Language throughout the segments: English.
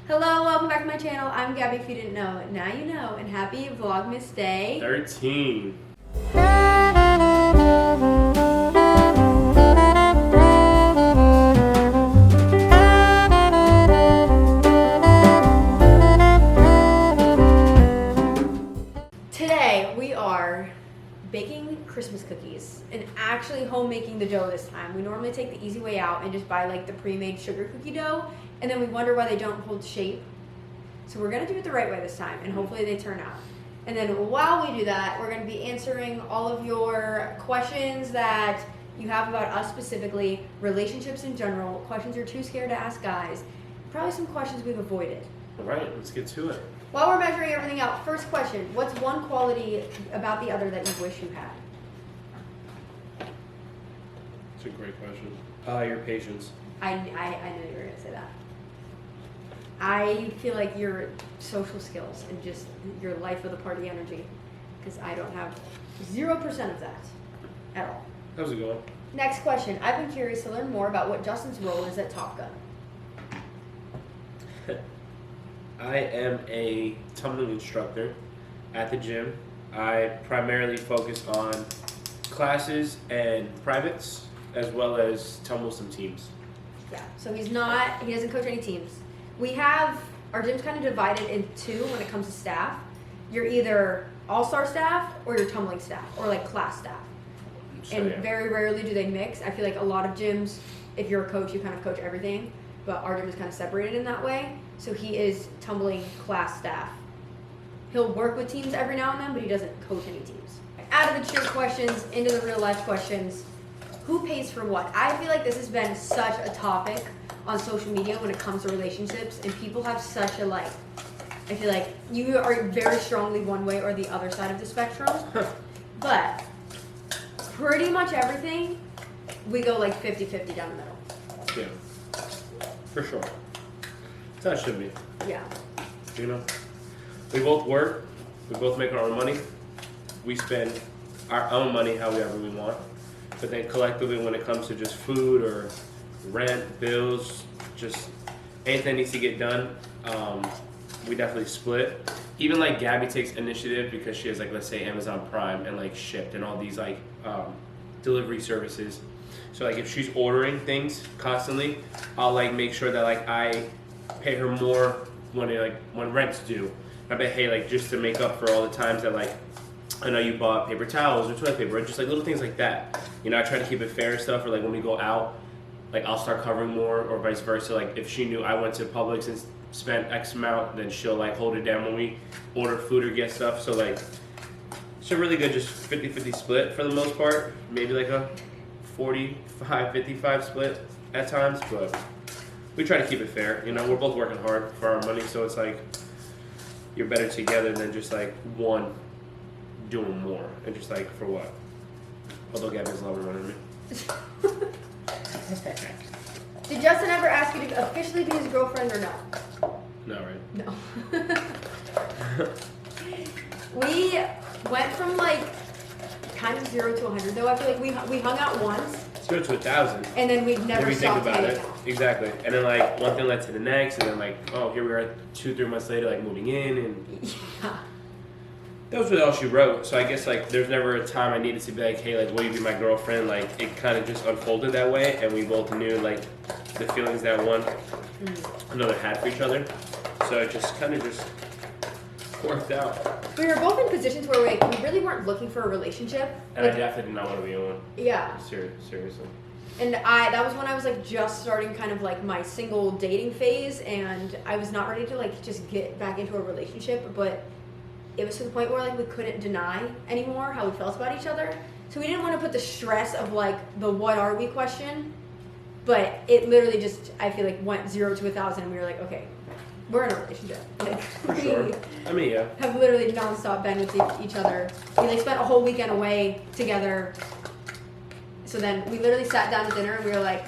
Hello, welcome back to my channel. I'm Gabby, if you didn't know. Now you know, and happy Vlogmas Day 13. Today we are baking Christmas cookies and actually homemaking the dough this time. We normally take the easy way out and just buy like the pre-made sugar cookie dough, and then we wonder why they don't hold shape. So we're gonna do it the right way this time, and hopefully they turn out. And then while we do that, we're gonna be answering all of your questions that you have about us specifically, relationships in general, questions you're too scared to ask guys, probably some questions we've avoided. All right, let's get to it. While we're measuring everything out, first question, what's one quality about the other that you wish you had? It's a great question. Your patience. I knew you were going to say that. I feel like your social skills and just your life of the party energy, because I don't have 0% of that at all. That was a good one. Next question, I've been curious to learn more about what Justin's role is at Top Gun. I am a tumbling instructor at the gym. I primarily focus on classes and privates, as well as tumble some teams. Yeah, so he doesn't coach any teams. Our gym's kind of divided in two when it comes to staff. You're either all-star staff or you're tumbling staff, or like class staff. So, And yeah. very rarely do they mix. I feel like a lot of gyms, if you're a coach, you kind of coach everything, but our gym is kind of separated in that way. So he is tumbling class staff. He'll work with teams every now and then, but he doesn't coach any teams. Out of the cheer questions, into the real life questions. Who pays for what? I feel like this has been such a topic on social media when it comes to relationships, and people have such a I feel like you are very strongly one way or the other side of the spectrum, but pretty much everything, we go like 50-50 down the middle. Yeah, for sure. That's how it should be. Yeah. You know, we both work, we both make our own money, we spend our own money however we want, but then collectively when it comes to just food or rent, bills, just anything that needs to get done, we definitely split. Even like Gabby takes initiative because she has like, let's say Amazon Prime and like Shipt and all these like delivery services. So like if she's ordering things constantly, I'll like make sure that like I pay her more when rent's due. I bet, hey, like just to make up for all the times that like I know you bought paper towels or toilet paper, or just like little things like that. You know, I try to keep it fair and stuff. Or like when we go out, like I'll start covering more, or vice versa. Like if she knew I went to Publix and spent X amount, then she'll like hold it down when we order food or get stuff. So like it's a really good just 50-50 split for the most part. Maybe like a 45-55 split at times, but we try to keep it fair. You know, we're both working hard for our money, so it's like you're better together than just like one doing more. And just like for what? Although Gabby's a lot more than me. Did Justin ever ask you to officially be his girlfriend or no? No, right? No. We went from like kind of 0 to 100 though. I feel like we hung out once. 0 to 1,000. And then we never stopped about hanging it. out. Exactly. And then like one thing led to the next, and then like, oh, here we are 2-3 months later, like moving in, and Yeah. that was really all she wrote. So I guess like there's never a time I needed to be like, hey, like will you be my girlfriend? Like it kind of just unfolded that way, and we both knew like the feelings that one another had for each other. So it just kind of just worked out. We were both in positions where we really weren't looking for a relationship. And I definitely did not want to be in one. Yeah. Seriously. And that was when I was like just starting kind of like my single dating phase, and I was not ready to like just get back into a relationship, but it was to the point where like we couldn't deny anymore how we felt about each other. So we didn't want to put the stress of like the what are we question, but it literally just, I feel like went 0 to 1,000, and we were like, okay, we're in a relationship. Like, For sure. I mean, yeah. have literally nonstop been with each other. We like spent a whole weekend away together. So then we literally sat down at dinner and we were like,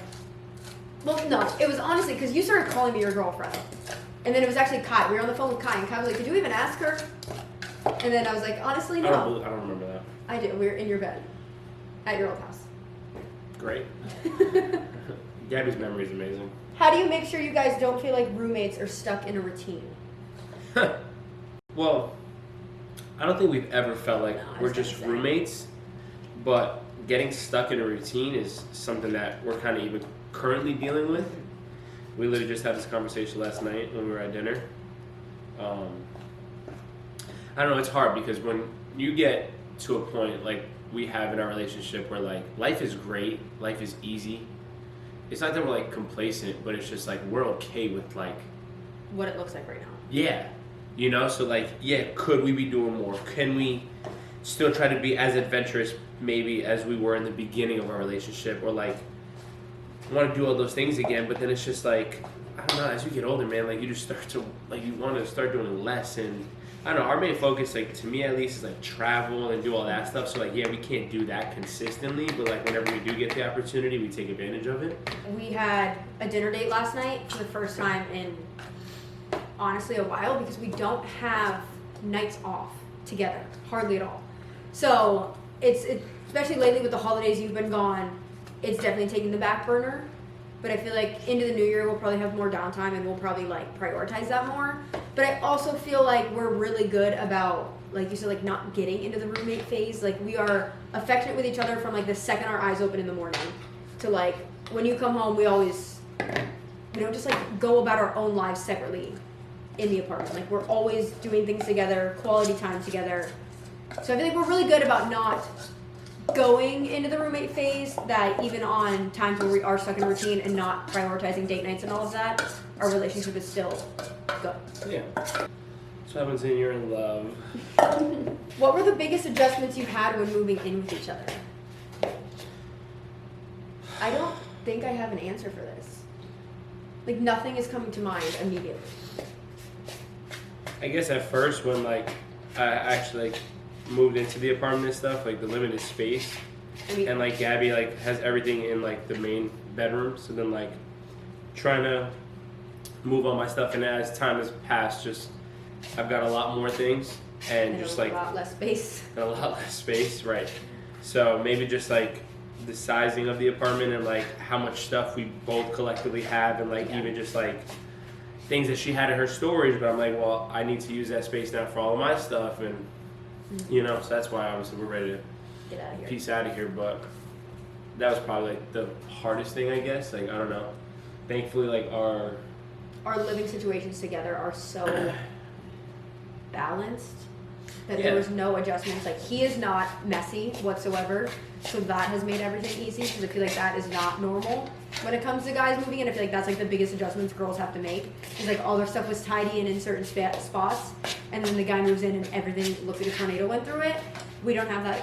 well, no, it was honestly because you started calling me your girlfriend. And then it was actually Kai. We were on the phone with Kai, and Kai was like, did you even ask her? And then I was like, honestly, no. I don't remember that. I do. We were in your bed at your old house. Great. Gabby's memory is amazing. How do you make sure you guys don't feel like roommates are stuck in a routine? Well, I don't think we've ever felt like we're just roommates, but getting stuck in a routine is something that we're kind of even currently dealing with. We literally just had this conversation last night when we were at dinner. I don't know, it's hard because when you get to a point like we have in our relationship where like life is great, life is easy. It's not that we're like complacent, but it's just like we're okay with like what it looks like right now. Yeah. You know, so like, yeah, could we be doing more? Can we still try to be as adventurous maybe as we were in the beginning of our relationship, or like want to do all those things again? But then it's just like, I don't know, as you get older, man, like you just start to like you want to start doing less. And I don't know, our main focus, like to me at least, is like travel and do all that stuff. So like, yeah, we can't do that consistently, but like whenever we do get the opportunity, we take advantage of it. We had a dinner date last night for the first time in honestly a while, because we don't have nights off together hardly at all. So it's especially lately with the holidays, you've been gone, it's definitely taking the back burner. But I feel like into the new year we'll probably have more downtime and we'll probably like prioritize that more. But I also feel like we're really good about, like you said, like not getting into the roommate phase. Like we are affectionate with each other from like the second our eyes open in the morning to like when you come home. We don't just like go about our own lives separately in the apartment. Like we're always doing things together, quality time together. So I feel like we're really good about not going into the roommate phase, that even on times where we are stuck in a routine and not prioritizing date nights and all of that, our relationship is still good. Yeah. That's what happens when you're in love. What were the biggest adjustments you had when moving in with each other? I don't think I have an answer for this. Like nothing is coming to mind immediately. I guess at first when like I actually like moved into the apartment and stuff, like the limited space, and like Gabi like has everything in like the main bedroom, so then like trying to move all my stuff, and as time has passed, just I've got a lot more things and just like a lot less space. And a lot less space, right? So maybe just like the sizing of the apartment and like how much stuff we both collectively have, and like even just like things that she had in her storage, but I'm like, well, I need to use that space now for all of my stuff, and you know, so that's why obviously we're ready to get out of here. Peace out of here. But that was probably like the hardest thing, I guess. Like I don't know. Thankfully, like our living situations together are so balanced that there was no adjustments. Like he is not messy whatsoever, so that has made everything easy, because I feel like that is not normal when it comes to guys moving in. I feel like that's like the biggest adjustments girls have to make. Is like all their stuff was tidy and in certain spots, and then the guy moves in and everything looks like a tornado went through it. We don't have that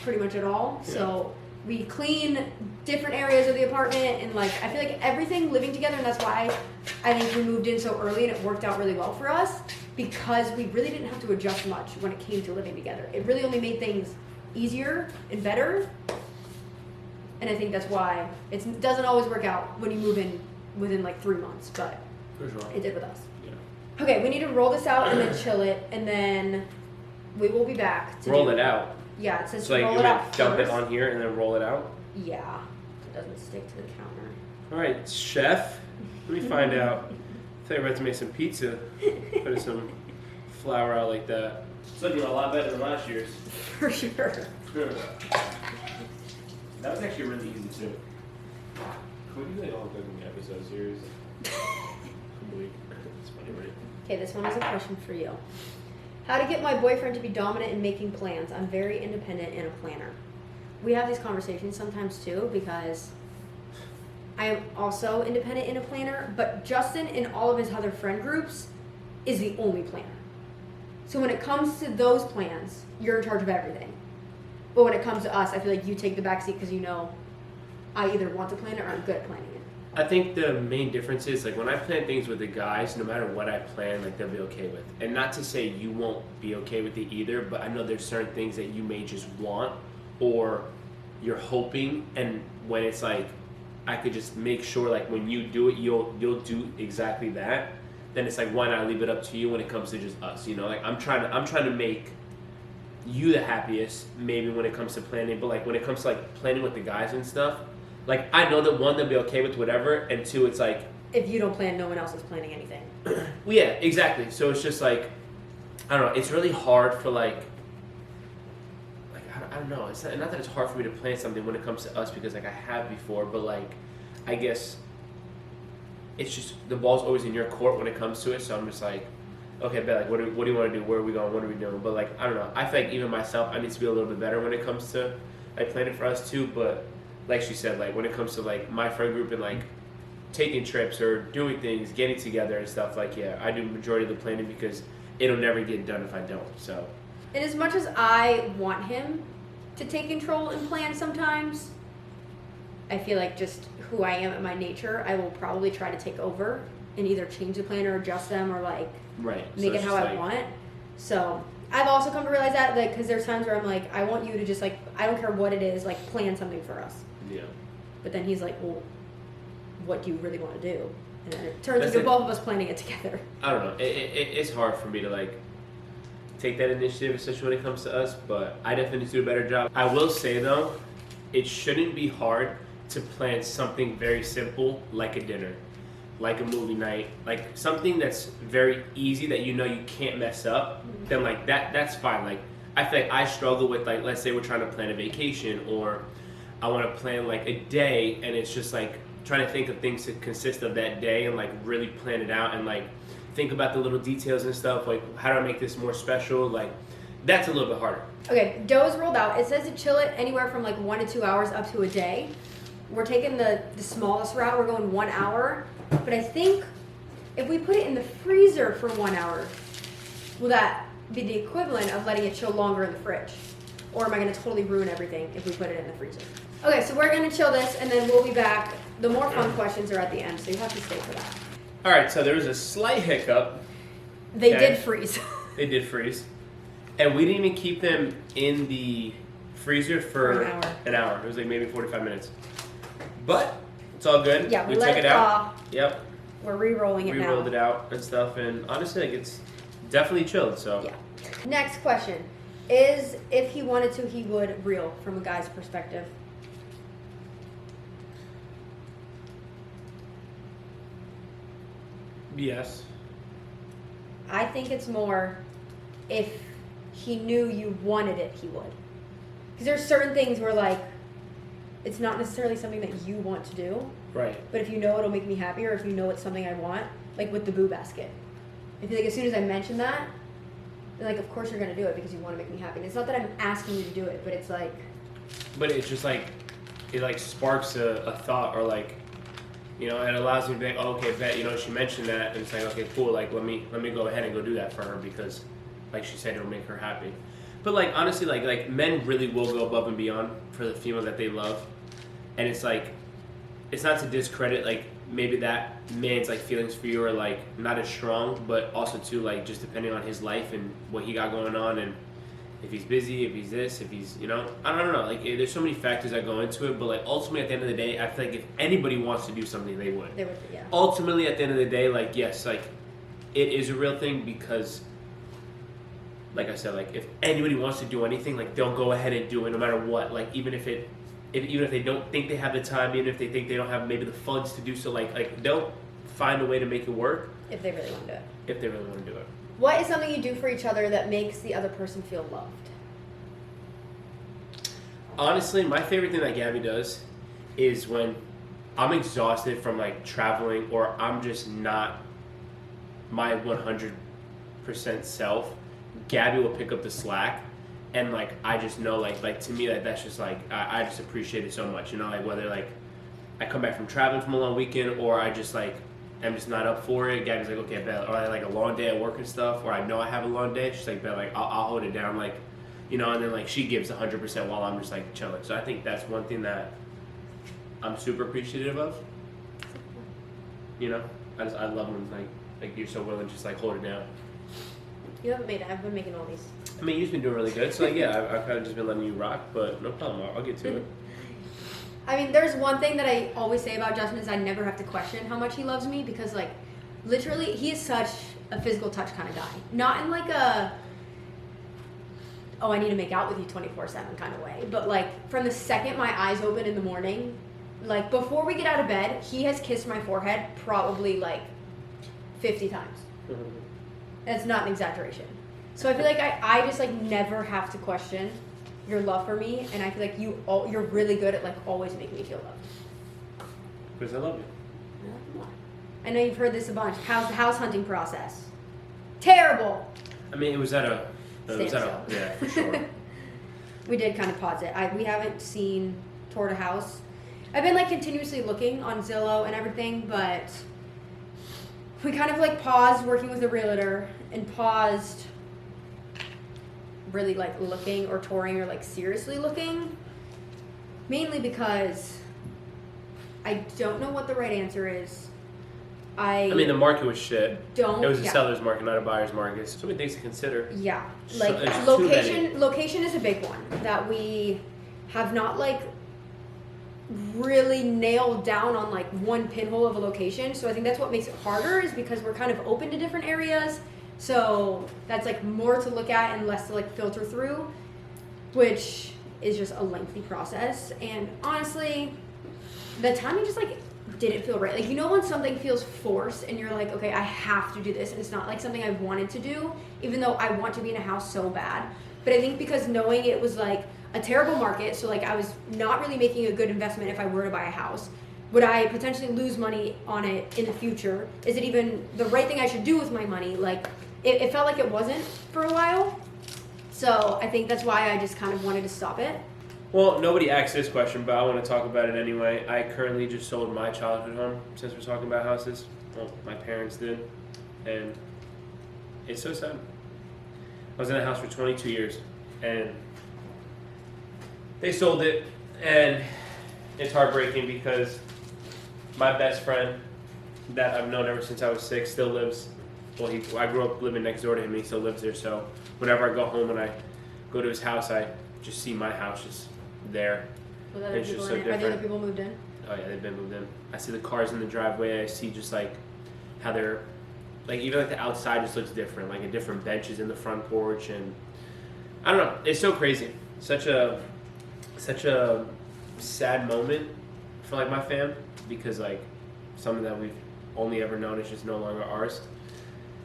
pretty much at all. Yeah. So we clean different areas of the apartment, and like I feel like everything living together, and that's why I think we moved in so early and it worked out really well for us, because we really didn't have to adjust much when it came to living together. It really only made things easier and better, and I think that's why it doesn't always work out when you move in within like 3 months, but for sure it did with us. Yeah. Okay, we need to roll this out and then chill it, and then we will be back to roll it out. Yeah, it says so like roll you it out dump first. it on here and then roll it out. Yeah, it doesn't stick to the counter. All right, chef, let me find out. I thought you were about to make some pizza. Put some flour out like that. It's looking a lot better than last year's. For sure. That was actually really easy too. Can we do like all cooking episode series? It's funny, right? Okay, this one is a question for you. How to get my boyfriend to be dominant in making plans. I'm very independent and a planner. We have these conversations sometimes too, because I am also independent and a planner, but Justin in all of his other friend groups is the only planner. So when it comes to those plans, you're in charge of everything. But when it comes to us, I feel like you take the backseat because you know I either want to plan it or I'm good at planning it. I think the main difference is like when I plan things with the guys, no matter what I plan, like they'll be okay with. And not to say you won't be okay with it either, but I know there's certain things that you may just want or you're hoping, and when it's like I could just make sure like when you do it, you'll do exactly that. Then it's like, why not leave it up to you when it comes to just us? You know, like I'm trying to make you the happiest maybe when it comes to planning, but like when it comes to like planning with the guys and stuff, like I know that one, they'll be okay with whatever, and two, it's like if you don't plan, no one else is planning anything. well, yeah, exactly. So it's just like I don't know. It's really hard for like I don't know. It's not that it's hard for me to plan something when it comes to us because like I have before, but like I guess it's just the ball's always in your court when it comes to it. So I'm just like, okay, bet like what do you want to do? Where are we going? What are we doing? But like I don't know. I feel like even myself, I need to be a little bit better when it comes to like planning for us too. But like she said, like when it comes to like my friend group and like taking trips or doing things, getting together and stuff, like yeah, I do the majority of the planning because it'll never get done if I don't. So. And as much as I want him to take control and plan sometimes, I feel like just who I am at my nature, I will probably try to take over and either change the plan or adjust them or like make it how I want. So I've also come to realize that like because there's times where I'm like, I want you to just like, I don't care what it is, like plan something for us. Yeah. But then he's like, well, what do you really want to do? And then it turns into both of us planning it together. I don't know. It's hard for me to like take that initiative, especially when it comes to us, but I definitely need to do a better job. I will say though, it shouldn't be hard to plan something very simple like a dinner, like a movie night, like something that's very easy that you know you can't mess up. Mm-hmm. Then like that's fine. Like I feel like I struggle with like, let's say we're trying to plan a vacation or I want to plan like a day and it's just like trying to think of things to consist of that day and like really plan it out and like think about the little details and stuff, like how do I make this more special, like that's a little bit harder. Okay, dough is rolled out. It says to chill it anywhere from like 1 to 2 hours up to a day. We're taking the smallest route, we're going 1 hour, but I think if we put it in the freezer for 1 hour, will that be the equivalent of letting it chill longer in the fridge? Or am I gonna totally ruin everything if we put it in the freezer? Okay, so we're gonna chill this and then we'll be back. The more fun questions are at the end, so you have to stay for that. All right, so there was a slight hiccup. They did freeze. They did freeze. And we didn't even keep them in the freezer for an hour. It was like maybe 45 minutes. But it's all good. Yeah, we took it out. Yep. We're re-rolling it now. Re-rolled it out and stuff, and honestly, like it's definitely chilled, so. Yeah. Next question is if he wanted to, he would reel from a guy's perspective. Yes. I think it's more if he knew you wanted it, he would. Because there's certain things where like it's not necessarily something that you want to do. Right. But if you know it'll make me happy or if you know it's something I want, like with the boo basket. I feel like as soon as I mention that, then like of course you're gonna do it because you want to make me happy. And it's not that I'm asking you to do it, but it's like. But it's just like it like sparks a thought or like. You know, it allows me to think, oh, okay, bet, you know, she mentioned that, and it's like, okay, cool, like, let me go ahead and go do that for her because, like she said, it'll make her happy. But, like, honestly, like men really will go above and beyond for the female that they love. And it's like, it's not to discredit, like, maybe that man's, like, feelings for you are, like, not as strong, but also, too, like, just depending on his life and what he got going on and if he's busy, if he's this, if he's, you know, I don't know. Like, there's so many factors that go into it, but, like, ultimately, at the end of the day, I feel like if anybody wants to do something, they would. They would, yeah. Ultimately, at the end of the day, like, yes, like, it is a real thing because, like I said, like, if anybody wants to do anything, like, they'll go ahead and do it no matter what. Like, even if they don't think they have the time, even if they think they don't have maybe the funds to do so, like they'll find a way to make it work. If they really want to do it. If they really want to do it. What is something you do for each other that makes the other person feel loved? Honestly, my favorite thing that Gabi does is when I'm exhausted from like traveling or I'm just not my 100% self, Gabi will pick up the slack and like I just know like to me that's just like I just appreciate it so much, you know, like whether like I come back from traveling from a long weekend or I just like I'm just not up for it. Gabi's like, okay, bet, or I like a long day at work and stuff, or I know I have a long day. She's like, bet, like I'll hold it down, like, you know, and then like she gives 100% while I'm just like chilling. So I think that's one thing that I'm super appreciative of. You know, I love when like you're so willing to just like hold it down. You haven't made it. I've been making all these. I mean, you've been doing really good. So like, yeah, I've kind of just been letting you rock, but no problem. I'll get to it. I mean, there's one thing that I always say about Justin is I never have to question how much he loves me because, like, literally, he is such a physical touch kind of guy. Not in, like, a, oh, I need to make out with you 24/7 kind of way. But, like, from the second my eyes open in the morning, like before we get out of bed, he has kissed my forehead probably like 50 times. That's not an exaggeration. So I feel like I just like never have to question your love for me, and I feel like you're really good at like always making me feel loved. Because I love you. I love you more. I know you've heard this a bunch. How's the house hunting process? Terrible. I mean, it was at a Standstill. yeah, for sure. We did kind of pause it. We haven't seen toward a house. I've been like continuously looking on Zillow and everything, but we kind of like paused working with a realtor and paused really like looking or touring or like seriously looking, mainly because I don't know what the right answer is. I mean, the market was shit. It was a yeah. seller's market, not a buyer's market. So many things to consider. Yeah, So like there's too many. location is a big one that we have not like really nailed down on like one pinhole of a location. So I think that's what makes it harder, is because we're kind of open to different areas. So that's like more to look at and less to like filter through, which is just a lengthy process. And honestly, the timing just like didn't feel right. Like, you know when something feels forced and you're like, okay, I have to do this, and it's not like something I wanted to do, even though I want to be in a house so bad. But I think because knowing it was like a terrible market, so like I was not really making a good investment if I were to buy a house. Would I potentially lose money on it in the future? Is it even the right thing I should do with my money? Like, it felt like it wasn't for a while. So I think that's why I just kind of wanted to stop it. Well, nobody asked this question, but I want to talk about it anyway. I currently just sold my childhood home, since we're talking about houses. Well, my parents did. And it's so sad. I was in a house for 22 years, and they sold it, and it's heartbreaking because my best friend that I've known ever since I was 6 still lives. Well, I grew up living next door to him, and he still lives there. So whenever I go home and I go to his house, I just see my house just there. Are It's just so the other different. people moved in? Oh yeah, they've been moved in. I see the cars in the driveway. I see just like how they're, like even like the outside just looks different. Like a different benches in the front porch, and I don't know. It's so crazy. Such a sad moment for like my fam, because like something that we've only ever known is just no longer ours.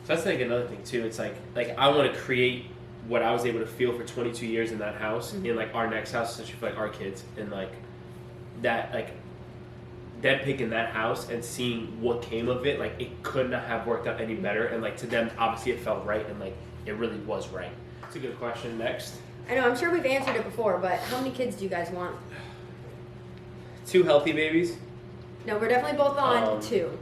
So that's like another thing too. It's like I want to create what I was able to feel for 22 years in that house, in like our next house, especially for like our kids, and like that, like them picking that house and seeing what came of it, like it could not have worked out any better. And like to them, obviously it felt right, and like it really was right. It's a good question. Next. I know, I'm sure we've answered it before, but how many kids do you guys want? 2 healthy babies. No, we're definitely both on 2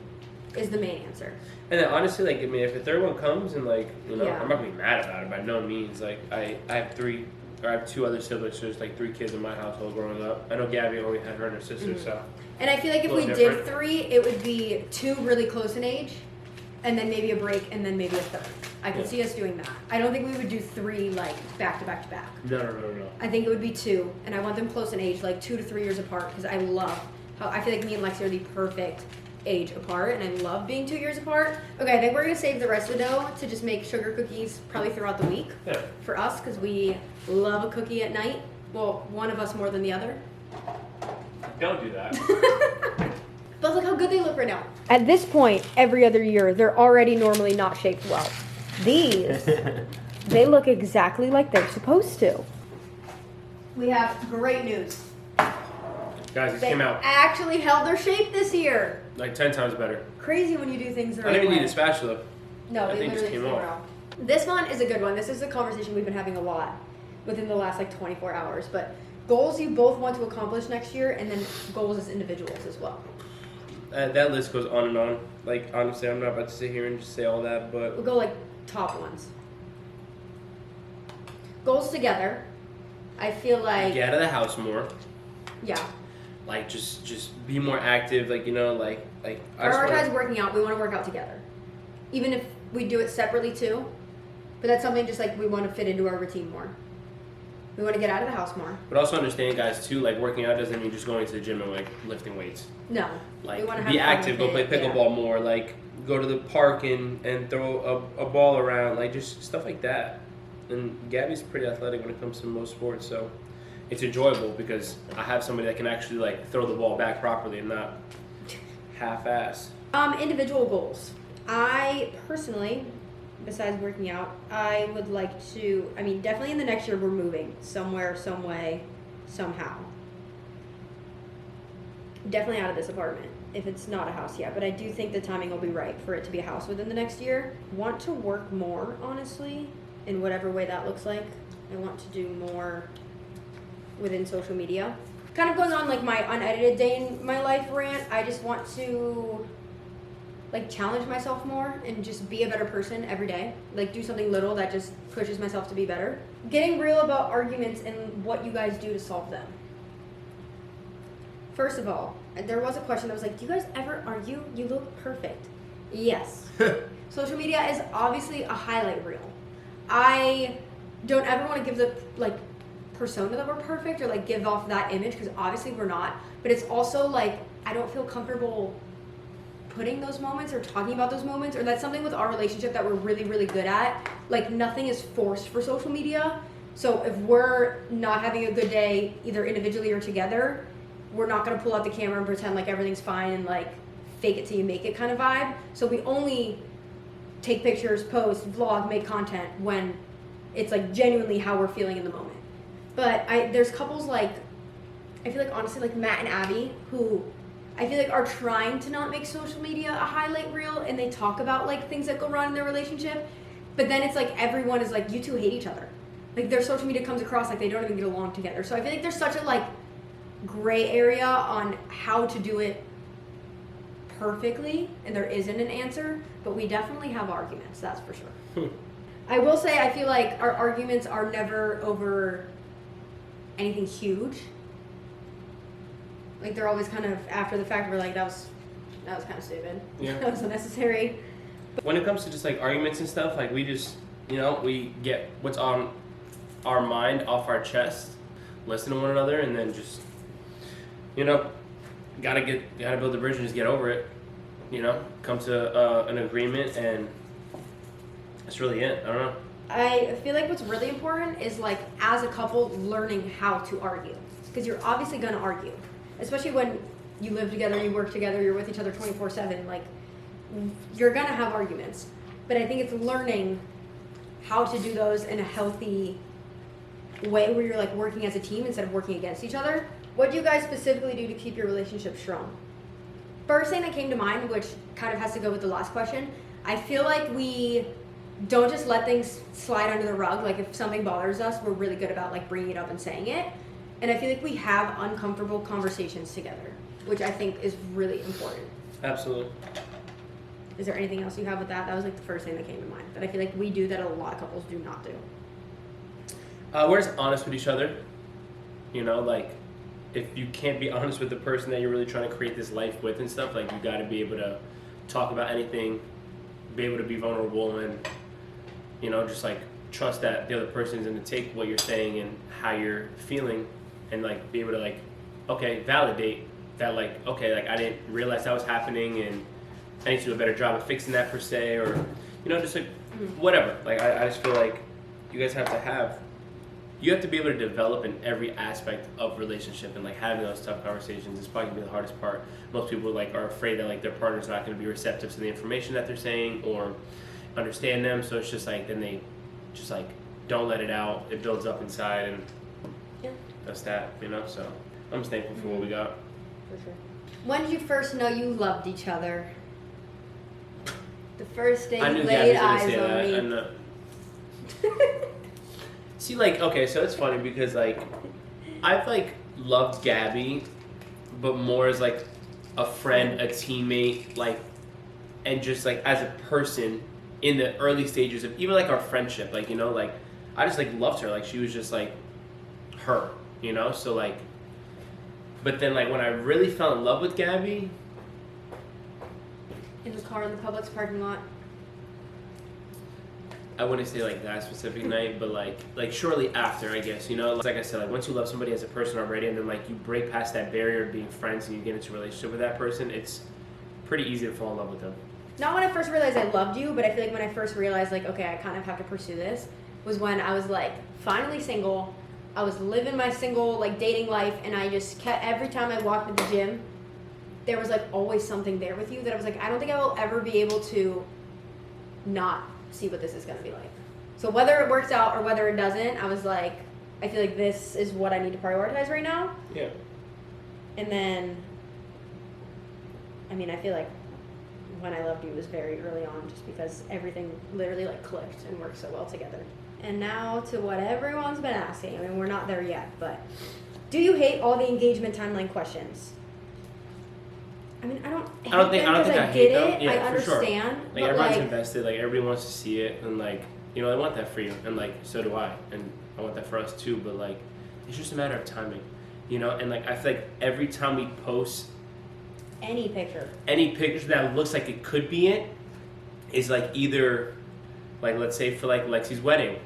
is the main answer. And then honestly, like, I mean, if a third one comes and like, you know, Yeah. I'm not gonna be mad about it by no means. Like, I have 2 other siblings, so there's like 3 kids in my household growing up. I know Gabi only had her and her sister, so. And I feel like if we did 3, it would be 2 really close in age, and then maybe a break, and then maybe a third. I could see us doing that. I don't think we would do 3 like back to back to back. No. I think it would be 2, and I want them close in age, like 2 to 3 years apart, because I love how I feel like me and Lexi are the perfect age apart, and I love being 2 years apart. Okay, I think we're gonna save the rest of the dough to just make sugar cookies probably throughout the week for us, because we love a cookie at night. Well, one of us more than the other. Don't do that. But look how good they look right now. At this point, every other year, they're already normally not shaped well. These, they look exactly like they're supposed to. We have great news. Guys, these They came out actually held their shape this year. like 10 times better. Crazy when you do things the I right didn't even way. need a spatula. No, That they thing just literally came came off. out. This one is a good one. This is a conversation we've been having a lot within the last like 24 hours. But goals you both want to accomplish next year, and then goals as individuals as well. That list goes on and on. Like, honestly, I'm not about to sit here and just say all that, but We'll go like top ones. Goals together. I feel like get out of the house more. yeah. Like, just be more active. Like, you know, like I just Prioritize wanna, working out. We want to work out together, even if we do it separately too. But that's something just like we want to fit into our routine more. We want to get out of the house more. But also understand, guys, too. Like, working out doesn't mean just going to the gym and like lifting weights. No. Like, we wanna be have fun active. with Go play it, pickleball more. Like, go to the park and throw a ball around. Like, just stuff like that. And Gabby's pretty athletic when it comes to most sports, so it's enjoyable because I have somebody that can actually like throw the ball back properly and not half-ass. Individual goals. I personally, besides working out, I would like to, I mean, definitely in the next year we're moving somewhere, some way, somehow. Definitely out of this apartment, if it's not a house yet, but I do think the timing will be right for it to be a house within the next year. Want to work more, honestly, in whatever way that looks like. I want to do more within social media. Kind of going on like my unedited day in my life rant, I just want to like challenge myself more and just be a better person every day. Like do something little that just pushes myself to be better. Getting real about arguments and what you guys do to solve them. First of all, there was a question that was like, do you guys ever argue? You look perfect. Yes. Social media is obviously a highlight reel. I don't ever want to give the like persona that we're perfect or like give off that image because obviously we're not. But it's also like I don't feel comfortable putting those moments or talking about those moments, or that's something with our relationship that we're really, really good at. Like nothing is forced for social media. So if we're not having a good day, either individually or together, we're not gonna pull out the camera and pretend like everything's fine and like fake it till you make it kind of vibe. So we only take pictures, post, vlog, make content when it's like genuinely how we're feeling in the moment. But there's couples like, I feel like honestly like Matt and Abby who I feel like are trying to not make social media a highlight reel, and they talk about like things that go wrong in their relationship, but then it's like everyone is like, you two hate each other. Like their social media comes across like they don't even get along together. So I feel like there's such a like gray area on how to do it perfectly, and there isn't an answer, but we definitely have arguments, that's for sure. I will say I feel like our arguments are never over anything huge. Like they're always kind of after the fact we're like that was kind of stupid. Yeah. That was unnecessary. When it comes to just like arguments and stuff, like we just, you know, we get what's on our mind off our chest, listen to one another, and then just, you know, gotta build the bridge and just get over it. You know, come to an agreement, and that's really it. I don't know. I feel like what's really important is like as a couple learning how to argue, because you're obviously gonna argue, especially when you live together, you work together, you're with each other 24/7. Like you're gonna have arguments, but I think it's learning how to do those in a healthy way where you're like working as a team instead of working against each other. What do you guys specifically do to keep your relationship strong? First thing that came to mind, which kind of has to go with the last question, I feel like we don't just let things slide under the rug. Like if something bothers us, we're really good about like bringing it up and saying it. And I feel like we have uncomfortable conversations together, which I think is really important. Absolutely. Is there anything else you have with that? That was like the first thing that came to mind. That I feel like we do that a lot of couples do not do. We're just honest with each other. You know, like if you can't be honest with the person that you're really trying to create this life with and stuff, like you got to be able to talk about anything, be able to be vulnerable, and you know, just like trust that the other person is going to take what you're saying and how you're feeling, and like be able to like, okay, validate that, like, okay, like I didn't realize that was happening, and I need to do a better job of fixing that per se, or you know, just like whatever. Like I just feel like you guys you have to be able to develop in every aspect of relationship, and like having those tough conversations is probably gonna be the hardest part. Most people like are afraid that like their partner's not gonna be receptive to the information that they're saying or understand them, so it's just like then they just like don't let it out. It builds up inside, and that's that, you know. So I'm just thankful for what we got. For sure. When did you first know you loved each other? The first day you laid eyes on me. See, like, okay, so it's funny because, like, I've, like, loved Gabi, but more as, like, a friend, a teammate, like, and just, like, as a person in the early stages of even, like, our friendship. Like, you know, like, I just, like, loved her. Like, she was just, like, her, you know? So, like, but then, like, when I really fell in love with Gabi. In the car in the Publix parking lot. I wouldn't say like that specific night, but like shortly after, I guess, you know, like I said, like once you love somebody as a person already, and then like you break past that barrier of being friends and you get into a relationship with that person, it's pretty easy to fall in love with them. Not when I first realized I loved you, but I feel like when I first realized like, okay, I kind of have to pursue this, was when I was like finally single, I was living my single, like, dating life, and I just kept, every time I walked to the gym, there was, like, always something there with you that I was like, I don't think I will ever be able to not see what this is going to be like. So whether it works out or whether it doesn't, I was like, I feel like this is what I need to prioritize right now. Yeah. And then, I mean, I feel like When I Loved You was very early on, just because everything literally, like, clicked and worked so well together. And now to what everyone's been asking. I mean, we're not there yet, but do you hate all the engagement timeline questions? I mean, I don't think I hate get them. it. Yeah, I for sure. understand. Like, but everyone's like, invested. Like, everybody wants to see it, and like, you know, I want that for you, and like, so do I, and I want that for us too. But like, it's just a matter of timing, you know. And like, I feel like every time we post any picture that looks like it could be it, is like either, like, let's say for like Lexi's wedding.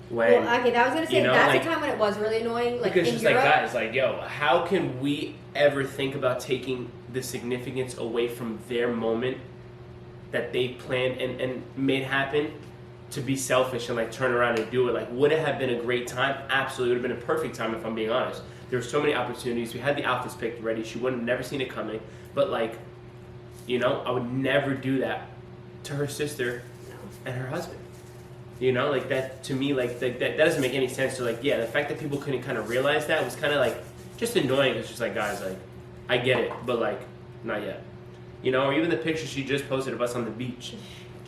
When, well, okay, that was gonna say, you know, that's like, the time when it was really annoying. Like, because in just Europe, like guys, like, yo, how can we ever think about taking the significance away from their moment that they planned and made happen to be selfish and like turn around and do it? Like, would it have been a great time? Absolutely, it would have been a perfect time if I'm being honest. There were so many opportunities. We had the outfits picked ready. She would have never seen it coming. But like, you know, I would never do that to her sister and her husband. You know, like, that to me, like, that doesn't make any sense. So like, yeah, the fact that people couldn't kind of realize that was kind of like just annoying. It's just like, guys, like, I get it, but like, not yet. You know, or even the picture she just posted of us on the beach.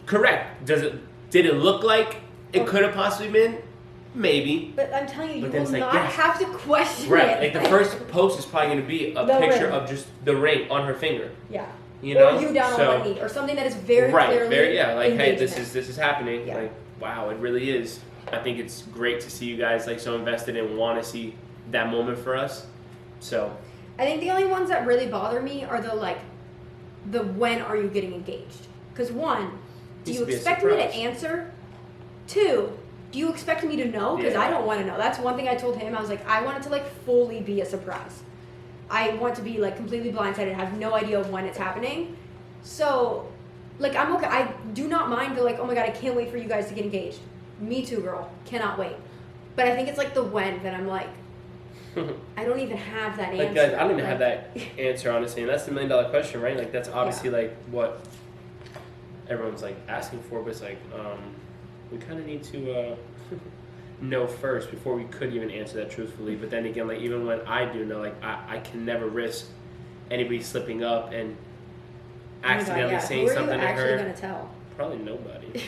Correct. Did it look like it could have possibly been? Maybe. But I'm telling you, But you then will it's like, not yeah. have to question Right. it. Like, the first post is probably going to be a The picture ring. of just the ring on her finger. Yeah. You know? Or you down on one knee, or something that is very right, clearly very, yeah, like, hey, engagement. this is happening. Yeah. Like, wow, it really is. I think it's great to see you guys like so invested and want to see that moment for us. So I think the only ones that really bother me are the when are you getting engaged? Because one, do Needs you to be a expect me to surprise. answer? Two, do you expect me to know? Because Yeah. I don't want to know. That's one thing I told him. I was like, I want it to like fully be a surprise. I want to be like completely blindsided, have no idea when it's happening. So, like, I'm okay. I do not mind the like, oh my god, I can't wait for you guys to get engaged. Me too, girl. Cannot wait. But I think it's like the when that I'm like, I don't even have that answer. like, guys, I don't even Like, have that answer, honestly, and that's the $1 million question, right? Like, that's obviously like what everyone's like asking for, but it's like, we kind of need to know first before we could even answer that truthfully. But then again, like, even when I do know, like, I can never risk anybody slipping up and Oh my God, accidentally yeah. saying Who are something you to actually her. gonna tell? Probably nobody.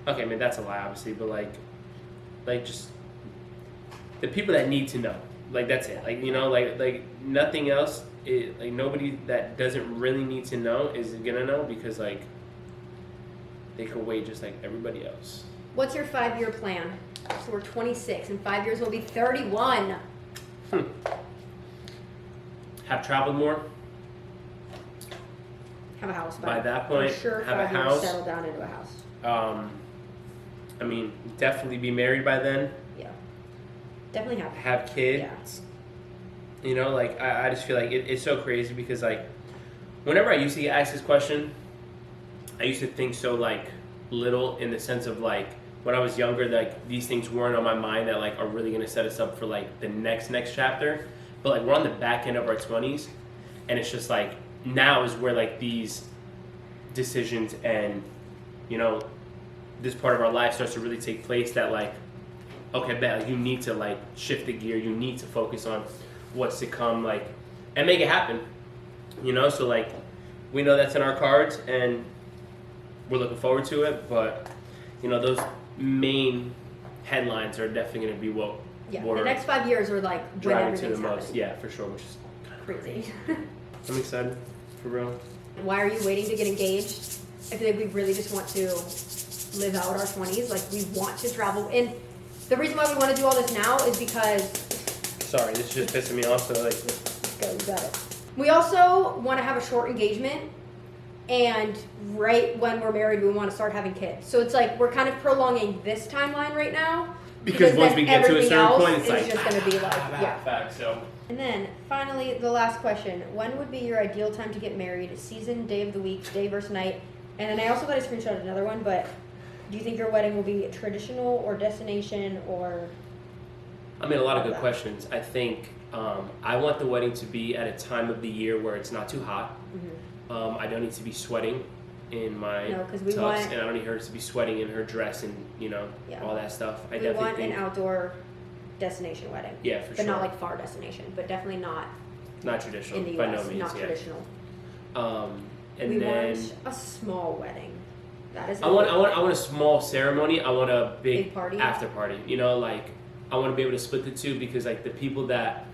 Okay, I mean, that's a lie, obviously, but like just the people that need to know, like, that's it. Like, you know, like nothing else. Like, nobody that doesn't really need to know is gonna know, because like they could wait just like everybody else. What's your 5-year plan? So we're 26. In 5 years, we'll be 31. Have traveled more. Have a house. By that point, for sure, have a 5 years, house. settle down into a house. I mean, definitely be married by then. Yeah. Definitely have. Have kids. Yeah. You know, like, I just feel like it's so crazy, because like whenever I used to get asked this question, I used to think so like little, in the sense of like when I was younger, like these things weren't on my mind that like are really gonna set us up for like the next chapter. But like, we're on the back end of our 20s, and it's just like now is where like these decisions and, you know, this part of our life starts to really take place, that like, okay, bet, like, you need to like shift the gear, you need to focus on what's to come, like, and make it happen, you know. So like, we know that's in our cards and we're looking forward to it, but you know, those main headlines are definitely going to be what The next 5 years are like when driving to everything's the most. happening. Yeah, for sure, which is Crazy. I'm excited, for real. Why are you waiting to get engaged? I feel like we really just want to live out our 20s. Like, we want to travel. And the reason why we want to do all this now is because... Sorry, this is just pissing me off, so like... Go, you got it. We also want to have a short engagement, and right when we're married, we want to start having kids. So it's like we're kind of prolonging this timeline right now. Because once then we get to a everything certain else point, it's is like... just going to be like, yeah. Fact, so... And then, finally, the last question. When would be your ideal time to get married? Season, day of the week, day versus night? And then I also got a screenshot of another one, but do you think your wedding will be traditional or destination or... I mean, a lot of good questions. I think I want the wedding to be at a time of the year where it's not too hot. Mm-hmm. I don't need to be sweating in my tux, and I don't need her to be sweating in her dress and all that stuff. We want an outdoor destination wedding. Yeah, for sure. But not like far destination, but definitely not traditional. in the US, by no means, not traditional. And we then want a small wedding. That is. I want a small ceremony. I want a big party, after party. Like I want to be able to split the two because like the people that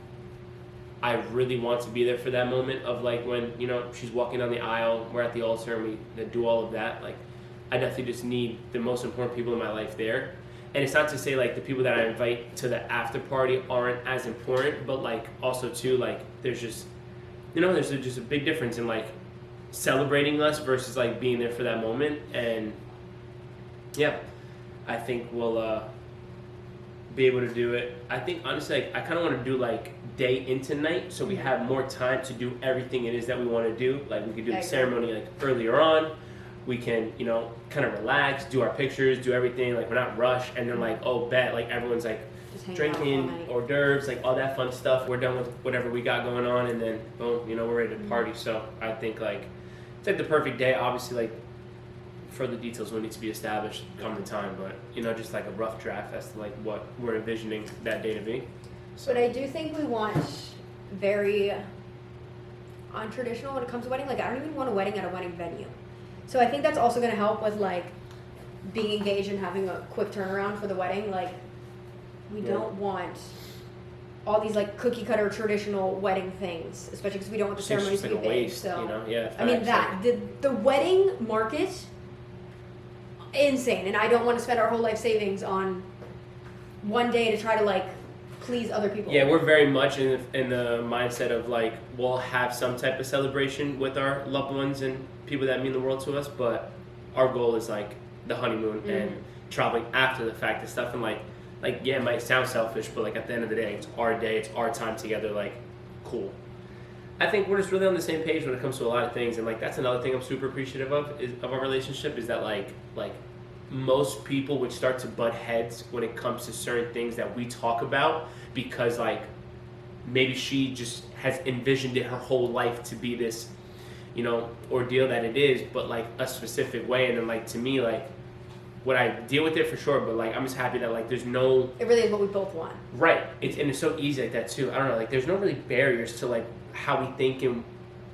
I really want to be there for that moment of like when she's walking down the aisle, we're at the altar and we do all of that. Like I definitely just need the most important people in my life there. And it's not to say like the people that I invite to the after party aren't as important, but like also too like there's just there's just a big difference in like celebrating us versus like being there for that moment. And yeah, I think we'll be able to do it. I think honestly like, I kind of want to do like day into night so we have more time to do everything it is that we want to do. Like we could do the ceremony like earlier on. We can, kind of relax, do our pictures, do everything. Like we're not rushed, and then like, oh, bet, like everyone's like drinking hors d'oeuvres, like all that fun stuff. We're done with whatever we got going on, and then boom, we're ready to party. So I think like it's like the perfect day. Obviously, like further details will need to be established come the time, but just like a rough draft as to like what we're envisioning that day to be. So. But I do think we want very untraditional when it comes to wedding. Like I don't even want a wedding at a wedding venue. So I think that's also going to help with like being engaged and having a quick turnaround for the wedding. Like we don't want all these like cookie cutter traditional wedding things, especially because we don't want the ceremonies to be big. So I mean that the wedding market, insane, and I don't want to spend our whole life savings on one day to try to like please other people. Yeah, we're very much in the mindset of like we'll have some type of celebration with our loved ones and people that mean the world to us, but our goal is like the honeymoon and traveling after the fact and stuff. And like yeah, it might sound selfish, but like at the end of the day, it's our day, it's our time together. Like, cool. I think we're just really on the same page when it comes to a lot of things, and like that's another thing I'm super appreciative of our relationship is that like most people would start to butt heads when it comes to certain things that we talk about because like maybe she just has envisioned it her whole life to be this ordeal that it is, but like a specific way. And then like to me, like would I deal with it for sure, but like I'm just happy that like there's no, it really is what we both want, right? It's so easy like that too. I don't know, like there's no really barriers to like how we think and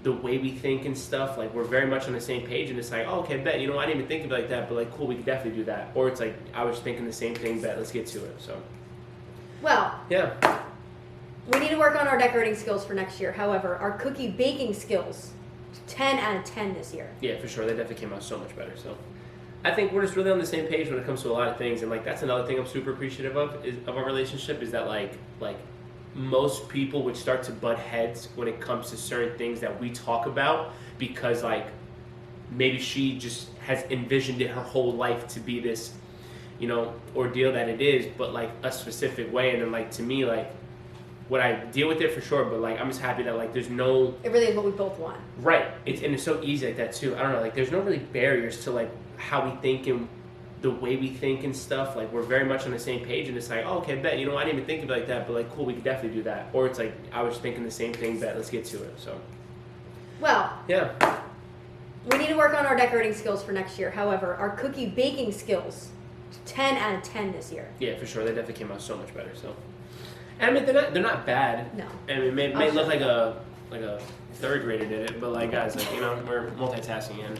the way we think and stuff. Like we're very much on the same page, and it's like, oh, okay, bet, I didn't even think of it like that, but like cool, we could definitely do that. Or it's like I was thinking the same thing, bet, let's get to it. So well, yeah, we need to work on our decorating skills for next year. However, our cookie baking skills, 10 out of 10 this year. Yeah, for sure. They definitely came out so much better. So I think we're just really on the same page when it comes to a lot of things. And like that's another thing I'm super appreciative of our relationship is that like most people would start to butt heads when it comes to certain things that we talk about because like maybe she just has envisioned it her whole life to be this ordeal that it is, but like a specific way. And then like to me, like would I deal with it for sure, but like I'm just happy that like there's no, it really is what we both want, right? It's so easy like that too. I don't know, like there's no really barriers to like how we think and the way we think and stuff. Like we're very much on the same page, and it's like, oh, okay, bet, I didn't even think of it like that, but like cool, we could definitely do that. Or it's like I was thinking the same thing, bet, let's get to it. So well, yeah, we need to work on our decorating skills for next year. However, our cookie baking skills, 10 out of 10 this year. Yeah, for sure. They definitely came out so much better. So, and I mean, they're not bad. No. I mean, it may look like a third grader did it, but like guys, like we're multitasking and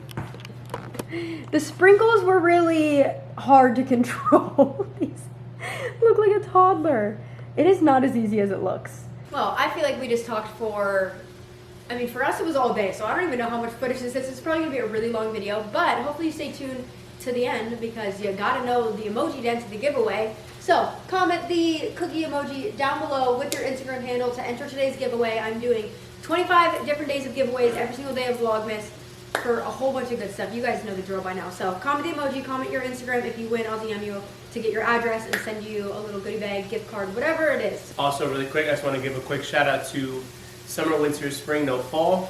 the sprinkles were really hard to control. These look like a toddler. It is not as easy as it looks. Well, I feel like we just talked for us it was all day, so I don't even know how much footage this is. It's probably going to be a really long video, but hopefully you stay tuned to the end because you got to know the emoji density giveaway. So comment the cookie emoji down below with your Instagram handle to enter today's giveaway. I'm doing 25 different days of giveaways every single day of Vlogmas for a whole bunch of good stuff. You guys know the drill by now. So comment the emoji, comment your Instagram. If you win, I'll DM you to get your address and send you a little goodie bag, gift card, whatever it is. Also, really quick, I just want to give a quick shout out to summer, winter, spring, no fall.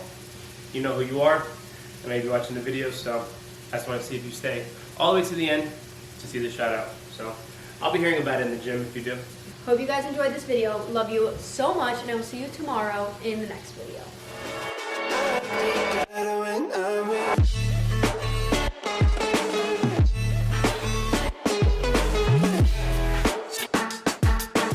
You know who you are. I may be watching the videos, so I just want to see if you stay all the way to the end to see the shout out. So I'll be hearing about it in the gym if you do. Hope you guys enjoyed this video. Love you so much, and I will see you tomorrow in the next video.